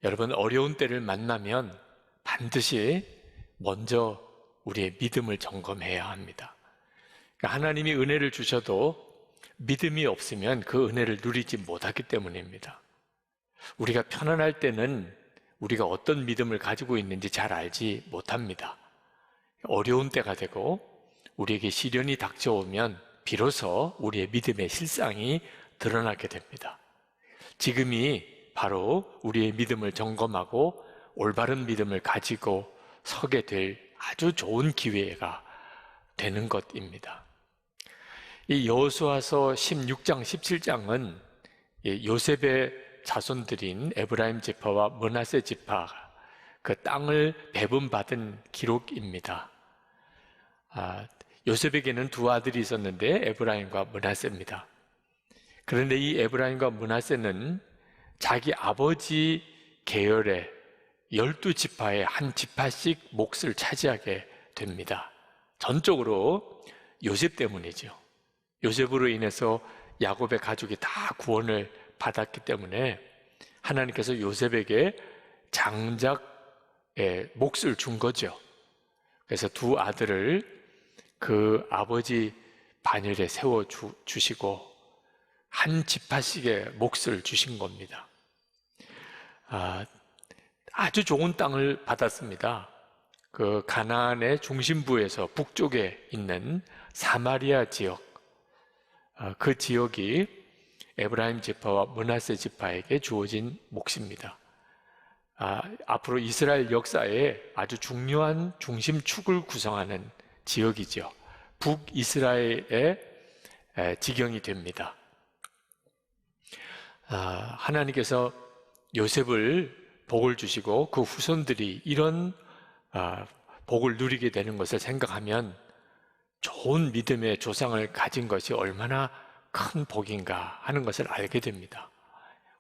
여러분, 어려운 때를 만나면 반드시 먼저 우리의 믿음을 점검해야 합니다. 그러니까 하나님이 은혜를 주셔도 믿음이 없으면 그 은혜를 누리지 못하기 때문입니다. 우리가 편안할 때는 우리가 어떤 믿음을 가지고 있는지 잘 알지 못합니다. 어려운 때가 되고 우리에게 시련이 닥쳐오면 비로소 우리의 믿음의 실상이 드러나게 됩니다. 지금이 바로 우리의 믿음을 점검하고 올바른 믿음을 가지고 서게 될 아주 좋은 기회가 되는 것입니다. 이 여호수아서 16장, 17장은 요셉의 자손들인 에브라임 지파와 므낫세 지파 그 땅을 배분받은 기록입니다. 요셉에게는 두 아들이 있었는데 에브라임과 므낫세입니다. 그런데 이 에브라임과 므낫세는 자기 아버지 계열의 12지파의 한 지파씩 몫을 차지하게 됩니다. 전적으로 요셉 때문이죠. 요셉으로 인해서 야곱의 가족이 다 구원을 받았기 때문에 하나님께서 요셉에게 장작의 몫을 준 거죠. 그래서 두 아들을 그 아버지 반열에 세워주시고 한 지파씩의 몫을 주신 겁니다. 아주 좋은 땅을 받았습니다. 그 가나안의 중심부에서 북쪽에 있는 사마리아 지역, 그 지역이 에브라임 지파와 므낫세 지파에게 주어진 몫입니다. 앞으로 이스라엘 역사에 아주 중요한 중심축을 구성하는 지역이죠. 북이스라엘의 지경이 됩니다. 하나님께서 요셉을 복을 주시고 그 후손들이 이런 복을 누리게 되는 것을 생각하면 좋은 믿음의 조상을 가진 것이 얼마나 큰 복인가 하는 것을 알게 됩니다.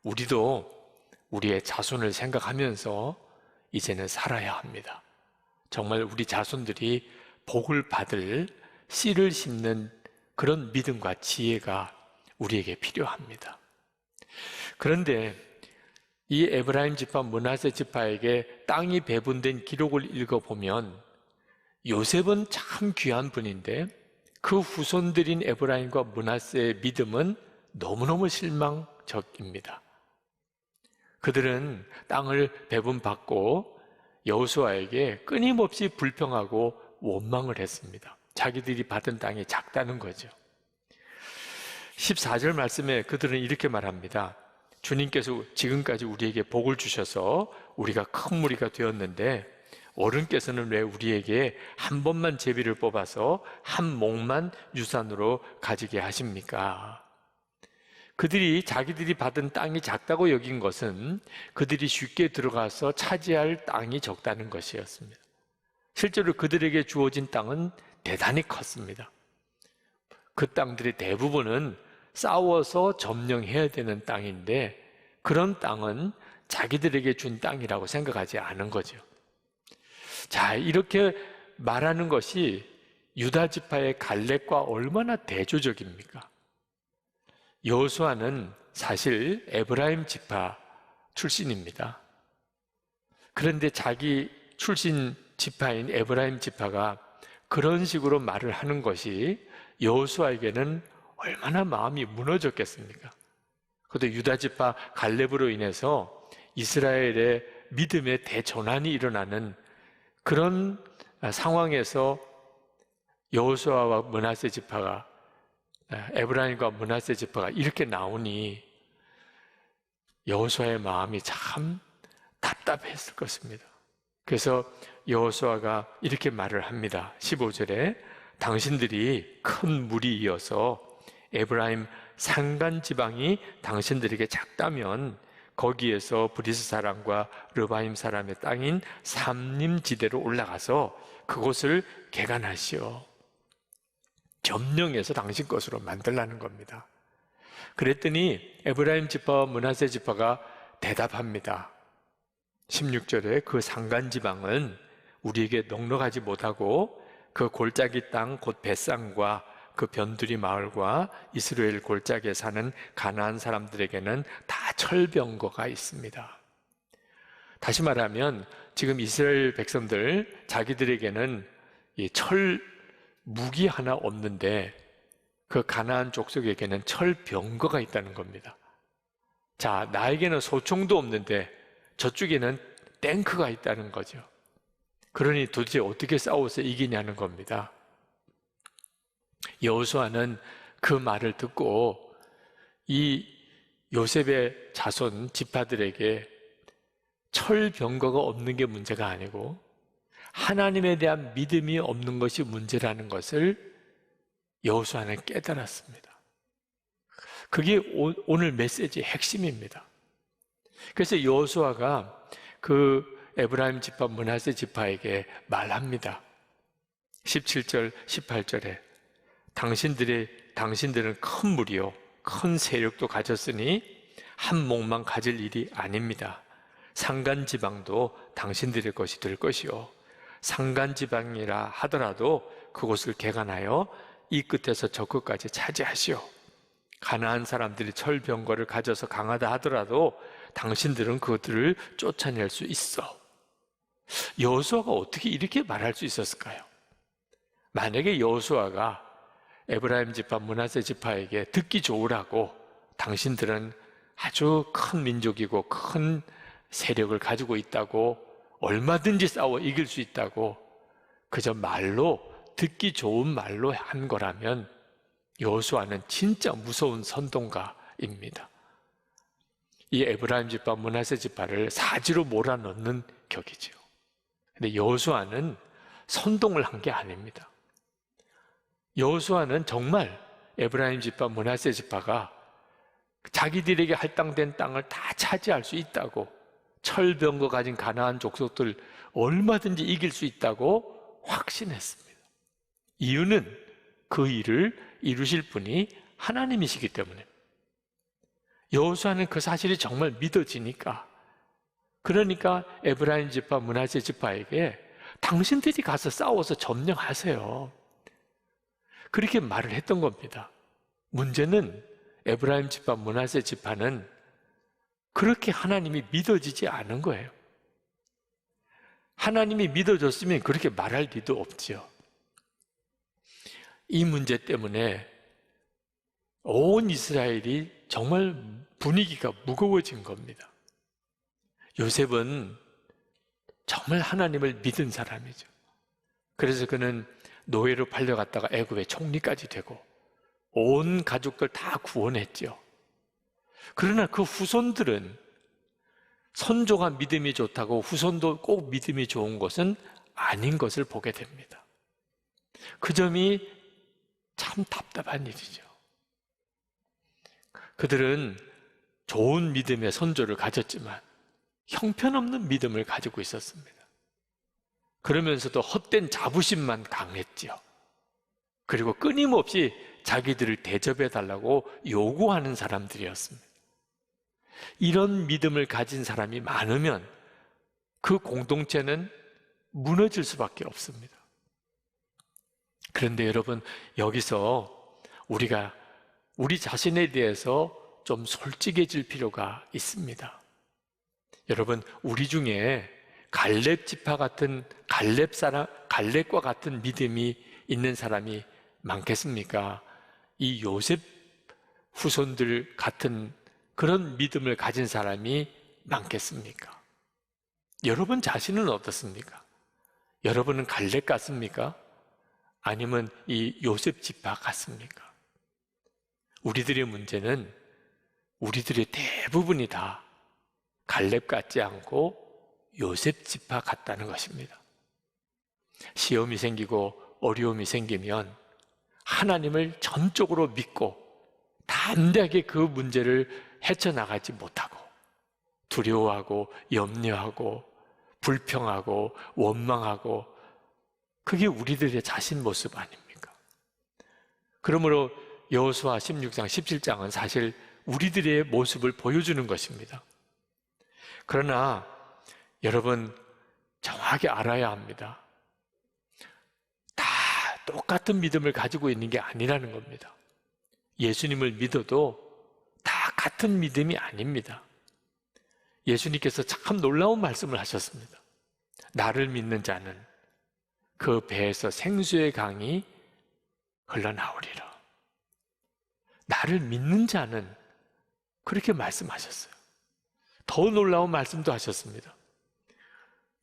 우리도 우리의 자손을 생각하면서 이제는 살아야 합니다. 정말 우리 자손들이 복을 받을 씨를 심는 그런 믿음과 지혜가 우리에게 필요합니다. 그런데 이 에브라임 지파, 므낫세 지파에게 땅이 배분된 기록을 읽어보면 요셉은 참 귀한 분인데 그 후손들인 에브라임과 므낫세의 믿음은 너무너무 실망적입니다. 그들은 땅을 배분받고 여호수아에게 끊임없이 불평하고 원망을 했습니다. 자기들이 받은 땅이 작다는 거죠. 14절 말씀에 그들은 이렇게 말합니다. 주님께서 지금까지 우리에게 복을 주셔서 우리가 큰 무리가 되었는데 어른께서는 왜 우리에게 한 번만 제비를 뽑아서 한 몫만 유산으로 가지게 하십니까? 그들이 자기들이 받은 땅이 작다고 여긴 것은 그들이 쉽게 들어가서 차지할 땅이 적다는 것이었습니다. 실제로 그들에게 주어진 땅은 대단히 컸습니다. 그 땅들의 대부분은 싸워서 점령해야 되는 땅인데 그런 땅은 자기들에게 준 땅이라고 생각하지 않은 거죠. 자, 이렇게 말하는 것이 유다 지파의 갈렙과 얼마나 대조적입니까? 여호수아는 사실 에브라임 지파 출신입니다. 그런데 자기 출신 지파인 에브라임 지파가 그런 식으로 말을 하는 것이 여호수아에게는 얼마나 마음이 무너졌겠습니까? 그런데 유다 지파 갈렙으로 인해서 이스라엘의 믿음의 대전환이 일어나는 그런 상황에서 여호수아와 므낫세 지파가 에브라임과 므낫세 지파가 이렇게 나오니 여호수아의 마음이 참 답답했을 것입니다. 그래서 여호수아가 이렇게 말을 합니다. 15절에 당신들이 큰 무리 이어서 에브라임 산간 지방이 당신들에게 작다면 거기에서 브리스 사람과 르바임 사람의 땅인 삼림지대로 올라가서 그곳을 개간하시오. 점령해서 당신 것으로 만들라는 겁니다. 그랬더니 에브라임 지파와 므낫세 지파가 대답합니다. 16절에 그 산간 지방은 우리에게 넉넉하지 못하고 그 골짜기 땅 곧 벳산과 그 변두리 마을과 이스라엘 골짜기에 사는 가나안 사람들에게는 다 철병거가 있습니다. 다시 말하면 지금 이스라엘 백성들 자기들에게는 이 철 무기 하나 없는데 그 가나안 족속에게는 철 병거가 있다는 겁니다. 자, 나에게는 소총도 없는데 저쪽에는 탱크가 있다는 거죠. 그러니 도대체 어떻게 싸워서 이기냐는 겁니다. 여호수아는 그 말을 듣고 이 요셉의 자손 지파들에게 철 병거가 없는 게 문제가 아니고 하나님에 대한 믿음이 없는 것이 문제라는 것을 여호수아는 깨달았습니다. 그게 오늘 메시지의 핵심입니다. 그래서 여호수아가 그 에브라임 지파 므낫세 지파에게 말합니다. 17절 18절에 당신들은 큰 무리요 큰 세력도 가졌으니 한 목만 가질 일이 아닙니다. 산간지방도 당신들의 것이 될 것이요 산간지방이라 하더라도 그곳을 개간하여 이 끝에서 저 끝까지 차지하시오. 가나안 사람들이 철병거를 가져서 강하다 하더라도 당신들은 그것들을 쫓아낼 수 있어. 여호수아가 어떻게 이렇게 말할 수 있었을까요? 만약에 여호수아가 에브라임 지파 므낫세 지파에게 듣기 좋으라고 당신들은 아주 큰 민족이고 큰 세력을 가지고 있다고 얼마든지 싸워 이길 수 있다고 그저 말로 듣기 좋은 말로 한 거라면 여호수아는 진짜 무서운 선동가입니다. 이 에브라임 지파 므낫세 지파를 사지로 몰아넣는 격이죠. 근데 여호수아는 선동을 한 게 아닙니다. 여호수아는 정말 에브라임 지파 므낫세 지파가 자기들에게 할당된 땅을 다 차지할 수 있다고 철병거 가진 가나안 족속들 얼마든지 이길 수 있다고 확신했습니다. 이유는 그 일을 이루실 분이 하나님이시기 때문에 여호수아는 그 사실이 정말 믿어지니까 그러니까 에브라임 지파 므낫세 지파에게 당신들이 가서 싸워서 점령하세요. 그렇게 말을 했던 겁니다. 문제는 에브라임 지파 므낫세 지파는 그렇게 하나님이 믿어지지 않은 거예요. 하나님이 믿어졌으면 그렇게 말할 리도 없지요. 이 문제 때문에 온 이스라엘이 정말 분위기가 무거워진 겁니다. 요셉은 정말 하나님을 믿은 사람이죠. 그래서 그는 노예로 팔려갔다가 애굽의 총리까지 되고 온 가족들 다 구원했죠. 그러나 그 후손들은 선조가 믿음이 좋다고 후손도 꼭 믿음이 좋은 것은 아닌 것을 보게 됩니다. 그 점이 참 답답한 일이죠. 그들은 좋은 믿음의 선조를 가졌지만 형편없는 믿음을 가지고 있었습니다. 그러면서도 헛된 자부심만 강했지요. 그리고 끊임없이 자기들을 대접해달라고 요구하는 사람들이었습니다. 이런 믿음을 가진 사람이 많으면 그 공동체는 무너질 수밖에 없습니다. 그런데 여러분, 여기서 우리가 우리 자신에 대해서 좀 솔직해질 필요가 있습니다. 여러분, 우리 중에 갈렙 지파 같은 갈렙과 같은 믿음이 있는 사람이 많겠습니까? 이 요셉 후손들 같은 그런 믿음을 가진 사람이 많겠습니까? 여러분 자신은 어떻습니까? 여러분은 갈렙 같습니까? 아니면 이 요셉 지파 같습니까? 우리들의 문제는 우리들의 대부분이 다 갈렙 같지 않고 요셉 지파 같다는 것입니다. 시험이 생기고 어려움이 생기면 하나님을 전적으로 믿고 담대하게 그 문제를 헤쳐나가지 못하고 두려워하고 염려하고 불평하고 원망하고 그게 우리들의 자신 모습 아닙니까? 그러므로 여호수아 16장, 17장은 사실 우리들의 모습을 보여주는 것입니다. 그러나 여러분 정확히 알아야 합니다. 다 똑같은 믿음을 가지고 있는 게 아니라는 겁니다. 예수님을 믿어도 다 같은 믿음이 아닙니다. 예수님께서 참 놀라운 말씀을 하셨습니다. 나를 믿는 자는 그 배에서 생수의 강이 흘러나오리라. 나를 믿는 자는 그렇게 말씀하셨어요. 더 놀라운 말씀도 하셨습니다.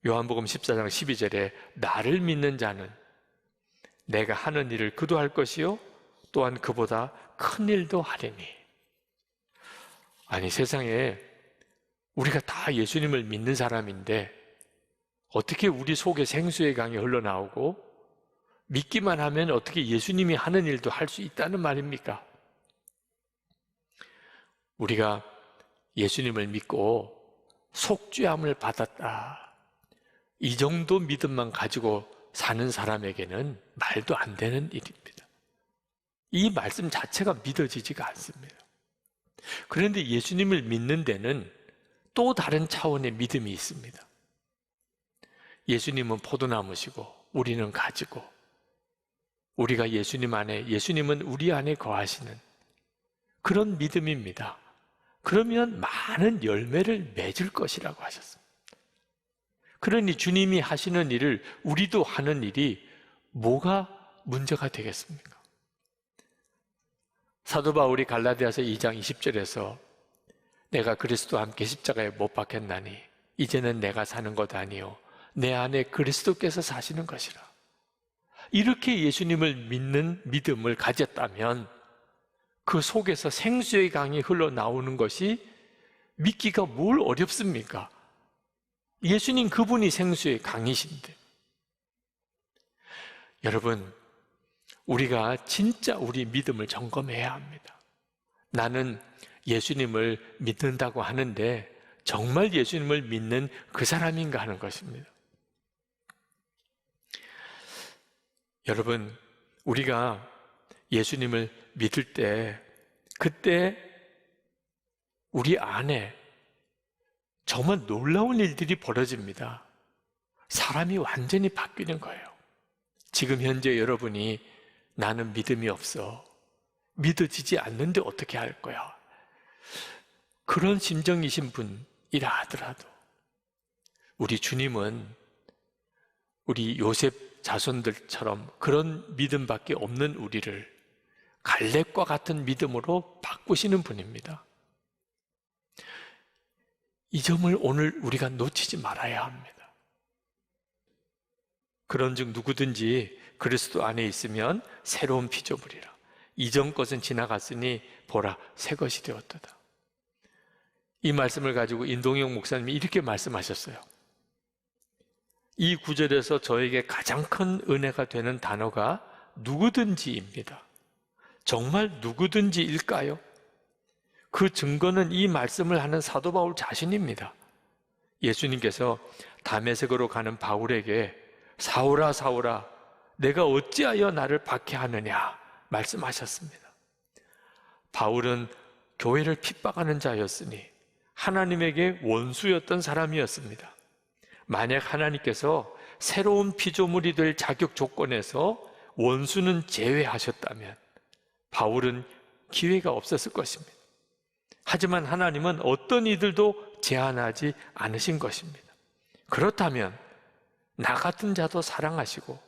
요한복음 14장 12절에 나를 믿는 자는 내가 하는 일을 그도 할 것이요 또한 그보다 큰 일도 하리니. 아니, 세상에 우리가 다 예수님을 믿는 사람인데 어떻게 우리 속에 생수의 강이 흘러나오고 믿기만 하면 어떻게 예수님이 하는 일도 할 수 있다는 말입니까? 우리가 예수님을 믿고 속죄함을 받았다, 이 정도 믿음만 가지고 사는 사람에게는 말도 안 되는 일입니다. 이 말씀 자체가 믿어지지가 않습니다. 그런데 예수님을 믿는 데는 또 다른 차원의 믿음이 있습니다. 예수님은 포도나무시고 우리는 가지고, 우리가 예수님 안에, 예수님은 우리 안에 거하시는 그런 믿음입니다. 그러면 많은 열매를 맺을 것이라고 하셨습니다. 그러니 주님이 하시는 일을 우리도 하는 일이 뭐가 문제가 되겠습니까? 사도 바울이 갈라디아서 2장 20절에서 내가 그리스도와 함께 십자가에 못 박혔나니 이제는 내가 사는 것 아니요 내 안에 그리스도께서 사시는 것이라. 이렇게 예수님을 믿는 믿음을 가졌다면 그 속에서 생수의 강이 흘러나오는 것이 믿기가 뭘 어렵습니까? 예수님 그분이 생수의 강이신데. 여러분, 우리가 진짜 우리 믿음을 점검해야 합니다. 나는 예수님을 믿는다고 하는데 정말 예수님을 믿는 그 사람인가 하는 것입니다. 여러분, 우리가 예수님을 믿을 때 그때 우리 안에 정말 놀라운 일들이 벌어집니다. 사람이 완전히 바뀌는 거예요. 지금 현재 여러분이 나는 믿음이 없어, 믿어지지 않는데 어떻게 할 거야, 그런 심정이신 분이라 하더라도 우리 주님은 우리 요셉 자손들처럼 그런 믿음밖에 없는 우리를 갈렙과 같은 믿음으로 바꾸시는 분입니다. 이 점을 오늘 우리가 놓치지 말아야 합니다. 그런즉 누구든지 그리스도 안에 있으면 새로운 피조물이라. 이전 것은 지나갔으니 보라 새 것이 되었도다. 이 말씀을 가지고 인동영 목사님이 이렇게 말씀하셨어요. 이 구절에서 저에게 가장 큰 은혜가 되는 단어가 누구든지입니다. 정말 누구든지일까요? 그 증거는 이 말씀을 하는 사도 바울 자신입니다. 예수님께서 다메섹으로 가는 바울에게 사울아 사울아 내가 어찌하여 나를 박해하느냐 말씀하셨습니다. 바울은 교회를 핍박하는 자였으니 하나님에게 원수였던 사람이었습니다. 만약 하나님께서 새로운 피조물이 될 자격 조건에서 원수는 제외하셨다면 바울은 기회가 없었을 것입니다. 하지만 하나님은 어떤 이들도 제한하지 않으신 것입니다. 그렇다면 나 같은 자도 사랑하시고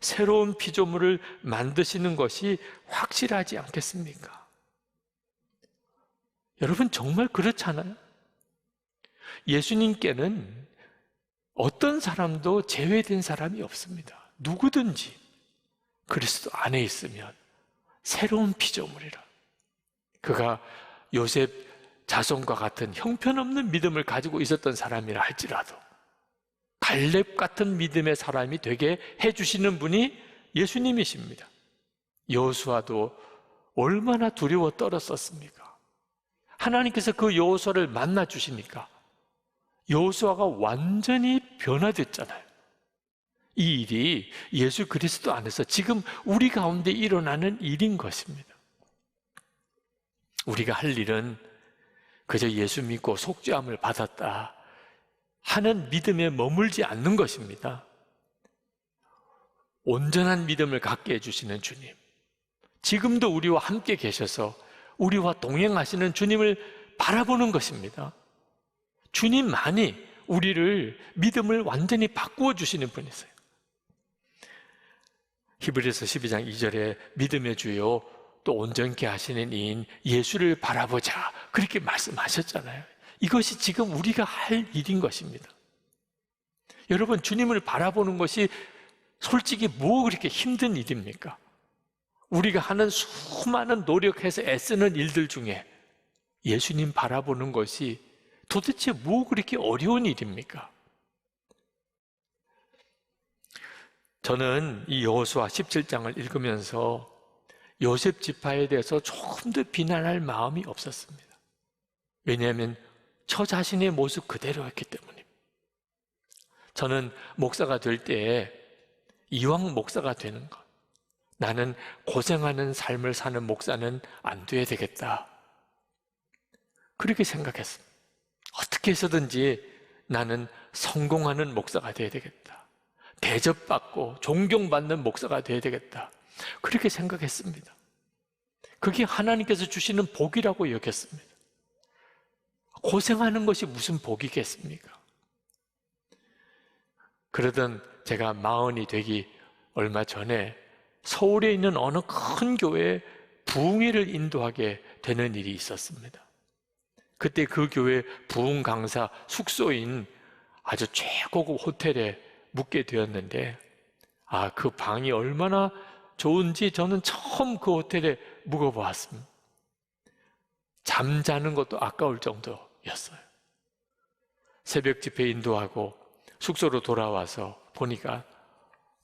새로운 피조물을 만드시는 것이 확실하지 않겠습니까? 여러분 정말 그렇잖아요. 예수님께는 어떤 사람도 제외된 사람이 없습니다. 누구든지 그리스도 안에 있으면 새로운 피조물이라. 그가 요셉 자손과 같은 형편없는 믿음을 가지고 있었던 사람이라 할지라도 갈렙 같은 믿음의 사람이 되게 해주시는 분이 예수님이십니다. 여호수아도 얼마나 두려워 떨었었습니까? 하나님께서 그 여호수아를 만나 주시니까 여호수아가 완전히 변화됐잖아요. 이 일이 예수 그리스도 안에서 지금 우리 가운데 일어나는 일인 것입니다. 우리가 할 일은 그저 예수 믿고 속죄함을 받았다 하는 믿음에 머물지 않는 것입니다. 온전한 믿음을 갖게 해주시는 주님, 지금도 우리와 함께 계셔서 우리와 동행하시는 주님을 바라보는 것입니다. 주님만이 우리를 믿음을 완전히 바꾸어 주시는 분이세요. 히브리서 12장 2절에 믿음의 주요 또 온전케 하시는 이인 예수를 바라보자, 그렇게 말씀하셨잖아요. 이것이 지금 우리가 할 일인 것입니다. 여러분, 주님을 바라보는 것이 솔직히 뭐 그렇게 힘든 일입니까? 우리가 하는 수많은 노력해서 애쓰는 일들 중에 예수님 바라보는 것이 도대체 뭐 그렇게 어려운 일입니까? 저는 이 여호수아 17장을 읽으면서 요셉 지파에 대해서 조금 더 비난할 마음이 없었습니다. 왜냐하면 저 자신의 모습 그대로였기 때문입니다. 저는 목사가 될 때에 이왕 목사가 되는 것, 나는 고생하는 삶을 사는 목사는 안 돼야 되겠다, 그렇게 생각했습니다. 어떻게 해서든지 나는 성공하는 목사가 돼야 되겠다, 대접받고 존경받는 목사가 돼야 되겠다, 그렇게 생각했습니다. 그게 하나님께서 주시는 복이라고 여겼습니다. 고생하는 것이 무슨 복이겠습니까? 그러던 제가 40이 되기 얼마 전에 서울에 있는 어느 큰 교회에 부흥회를 인도하게 되는 일이 있었습니다. 그때 그 교회 부흥 강사 숙소인 아주 최고급 호텔에 묵게 되었는데, 그 방이 얼마나 좋은지 저는 처음 그 호텔에 묵어보았습니다. 잠자는 것도 아까울 정도였어요. 새벽 집회 인도하고 숙소로 돌아와서 보니까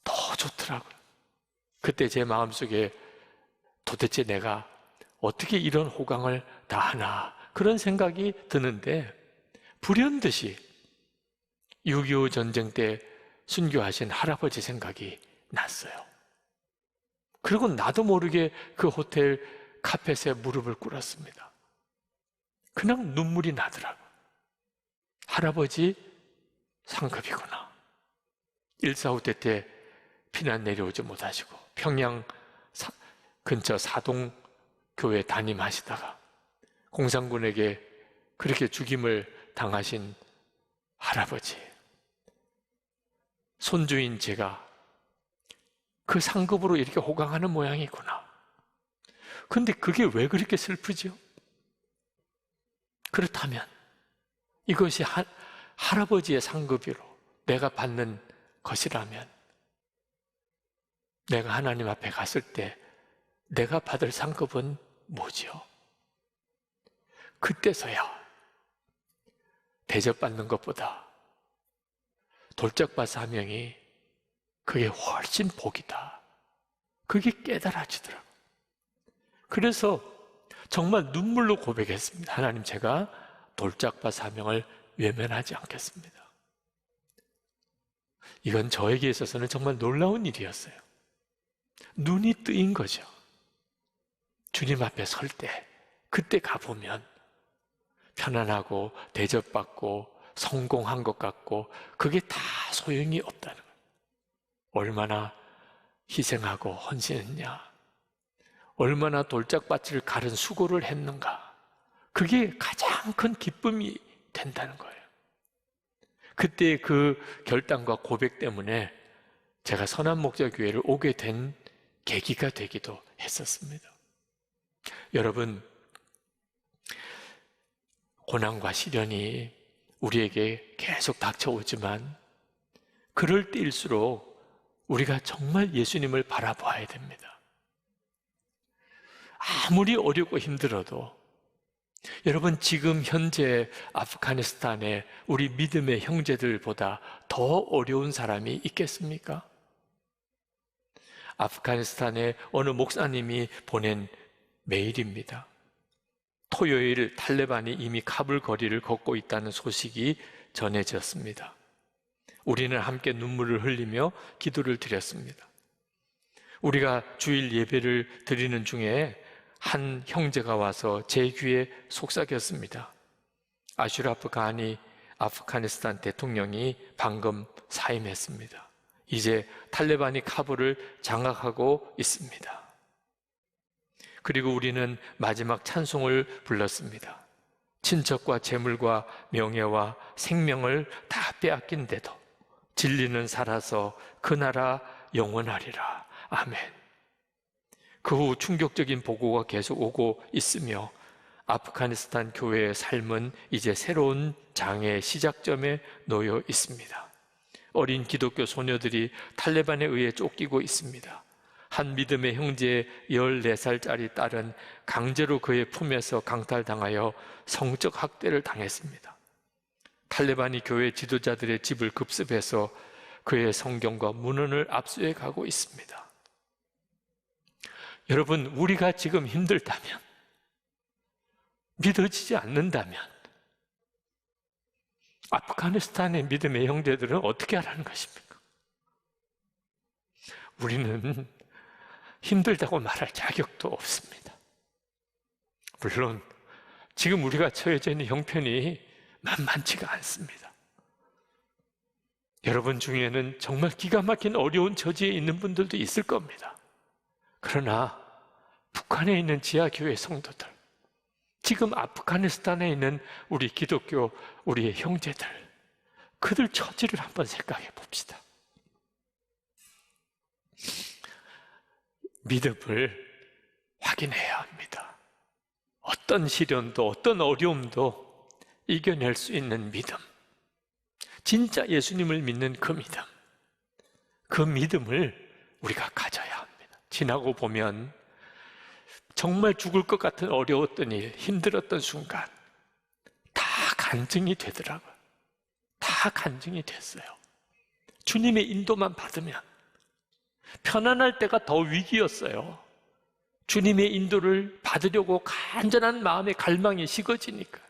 더 좋더라고요. 그때 제 마음속에 도대체 내가 어떻게 이런 호강을 다 하나, 그런 생각이 드는데, 불현듯이 6.25 전쟁 때 순교하신 할아버지 생각이 났어요. 그리고 나도 모르게 그 호텔 카펫에 무릎을 꿇었습니다. 그냥 눈물이 나더라고요. 할아버지 상급이구나. 1.4후 때 피난 내려오지 못하시고 평양 근처 사동교회 담임하시다가 공산군에게 그렇게 죽임을 당하신 할아버지, 손주인 제가 그 상급으로 이렇게 호강하는 모양이구나. 그런데 그게 왜 그렇게 슬프죠? 그렇다면 이것이 할아버지의 상급으로 내가 받는 것이라면, 내가 하나님 앞에 갔을 때 내가 받을 상급은 뭐지요? 그때서야 대접받는 것보다 돌짝밭 사명이 그게 훨씬 복이다, 그게 깨달아지더라고요. 그래서 정말 눈물로 고백했습니다. 하나님, 제가 돌짝밭 사명을 외면하지 않겠습니다. 이건 저에게 있어서는 정말 놀라운 일이었어요. 눈이 뜨인 거죠. 주님 앞에 설 때, 그때 가보면 편안하고 대접받고 성공한 것 같고 그게 다 소용이 없다는 거예요. 얼마나 희생하고 헌신했냐, 얼마나 돌짝밭을 가른 수고를 했는가, 그게 가장 큰 기쁨이 된다는 거예요. 그때 그 결단과 고백 때문에 제가 선한목자교회를 오게 된 계기가 되기도 했었습니다. 여러분, 고난과 시련이 우리에게 계속 닥쳐오지만 그럴 때일수록 우리가 정말 예수님을 바라봐야 됩니다. 아무리 어렵고 힘들어도 여러분, 지금 현재 아프가니스탄에 우리 믿음의 형제들보다 더 어려운 사람이 있겠습니까? 아프가니스탄의 어느 목사님이 보낸 메일입니다. 토요일 탈레반이 이미 카불 거리를 걷고 있다는 소식이 전해졌습니다. 우리는 함께 눈물을 흘리며 기도를 드렸습니다. 우리가 주일 예배를 드리는 중에 한 형제가 와서 제 귀에 속삭였습니다. 아슈라프 가니 아프가니스탄 대통령이 방금 사임했습니다. 이제 탈레반이 카불을 장악하고 있습니다. 그리고 우리는 마지막 찬송을 불렀습니다. 친척과 재물과 명예와 생명을 다 빼앗긴데도 진리는 살아서 그 나라 영원하리라. 아멘. 그 후 충격적인 보고가 계속 오고 있으며 아프가니스탄 교회의 삶은 이제 새로운 장애의 시작점에 놓여 있습니다. 어린 기독교 소녀들이 탈레반에 의해 쫓기고 있습니다. 한 믿음의 형제의 14살짜리 딸은 강제로 그의 품에서 강탈당하여 성적 학대를 당했습니다. 탈레반이 교회 지도자들의 집을 급습해서 그의 성경과 문헌을 압수해 가고 있습니다. 여러분, 우리가 지금 힘들다면, 믿어지지 않는다면 아프가니스탄의 믿음의 형제들은 어떻게 하라는 것입니까? 우리는 힘들다고 말할 자격도 없습니다. 물론 지금 우리가 처해져 있는 형편이 만만치가 않습니다. 여러분 중에는 정말 기가 막힌 어려운 처지에 있는 분들도 있을 겁니다. 그러나 북한에 있는 지하교회 성도들, 지금 아프가니스탄에 있는 우리 기독교, 우리의 형제들, 그들 처지를 한번 생각해 봅시다. 믿음을 확인해야 합니다. 어떤 시련도, 어떤 어려움도 이겨낼 수 있는 믿음, 진짜 예수님을 믿는 그 믿음, 그 믿음을 우리가 가져야 합니다. 지나고 보면 정말 죽을 것 같은 어려웠던 일, 힘들었던 순간 다 간증이 되더라고요. 다 간증이 됐어요. 주님의 인도만 받으면. 편안할 때가 더 위기였어요. 주님의 인도를 받으려고 간절한 마음의 갈망이 식어지니까.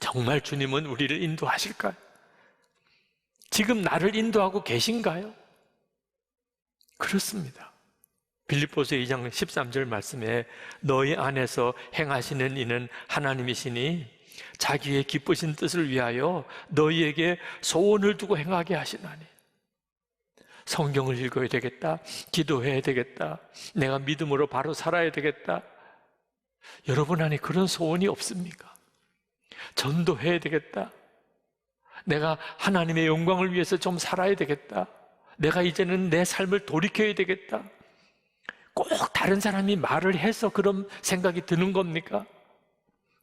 정말 주님은 우리를 인도하실까요? 지금 나를 인도하고 계신가요? 그렇습니다. 빌립보서 2장 13절 말씀에 너희 안에서 행하시는 이는 하나님이시니 자기의 기쁘신 뜻을 위하여 너희에게 소원을 두고 행하게 하시나니. 성경을 읽어야 되겠다, 기도해야 되겠다, 내가 믿음으로 바로 살아야 되겠다. 여러분 안에 그런 소원이 없습니까? 전도해야 되겠다, 내가 하나님의 영광을 위해서 좀 살아야 되겠다, 내가 이제는 내 삶을 돌이켜야 되겠다. 꼭 다른 사람이 말을 해서 그런 생각이 드는 겁니까?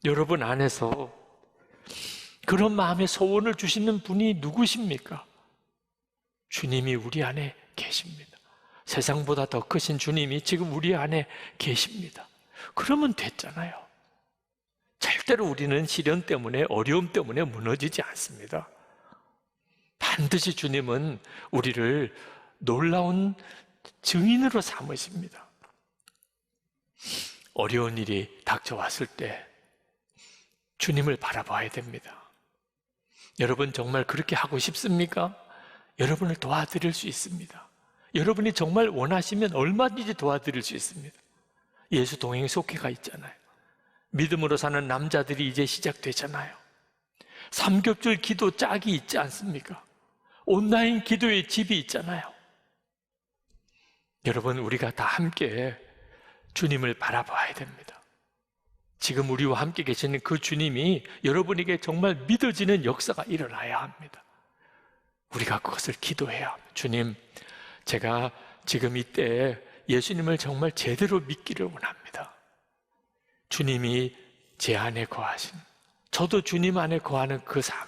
여러분 안에서 그런 마음의 소원을 주시는 분이 누구십니까? 주님이 우리 안에 계십니다. 세상보다 더 크신 주님이 지금 우리 안에 계십니다. 그러면 됐잖아요. 절대로 우리는 시련 때문에, 어려움 때문에 무너지지 않습니다. 반드시 주님은 우리를 놀라운 증인으로 삼으십니다. 어려운 일이 닥쳐왔을 때 주님을 바라봐야 됩니다. 여러분 정말 그렇게 하고 싶습니까? 여러분을 도와드릴 수 있습니다. 여러분이 정말 원하시면 얼마든지 도와드릴 수 있습니다. 예수 동행 속회가 있잖아요. 믿음으로 사는 남자들이 이제 시작되잖아요. 삼겹줄 기도 짝이 있지 않습니까? 온라인 기도의 집이 있잖아요. 여러분, 우리가 다 함께 주님을 바라봐야 됩니다. 지금 우리와 함께 계시는 그 주님이 여러분에게 정말 믿어지는 역사가 일어나야 합니다. 우리가 그것을 기도해야 합니다. 주님, 제가 지금 이때 예수님을 정말 제대로 믿기를 원합니다. 주님이 제 안에 거하신, 저도 주님 안에 거하는 그 삶,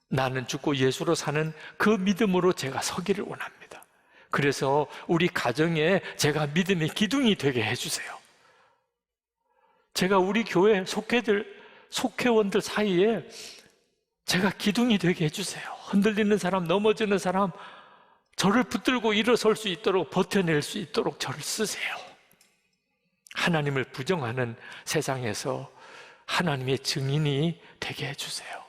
나는 죽고 예수로 사는 그 믿음으로 제가 서기를 원합니다. 그래서 우리 가정에 제가 믿음의 기둥이 되게 해주세요. 제가 우리 교회 속회원들 사이에 제가 기둥이 되게 해주세요. 흔들리는 사람, 넘어지는 사람, 저를 붙들고 일어설 수 있도록, 버텨낼 수 있도록 저를 쓰세요. 하나님을 부정하는 세상에서 하나님의 증인이 되게 해주세요.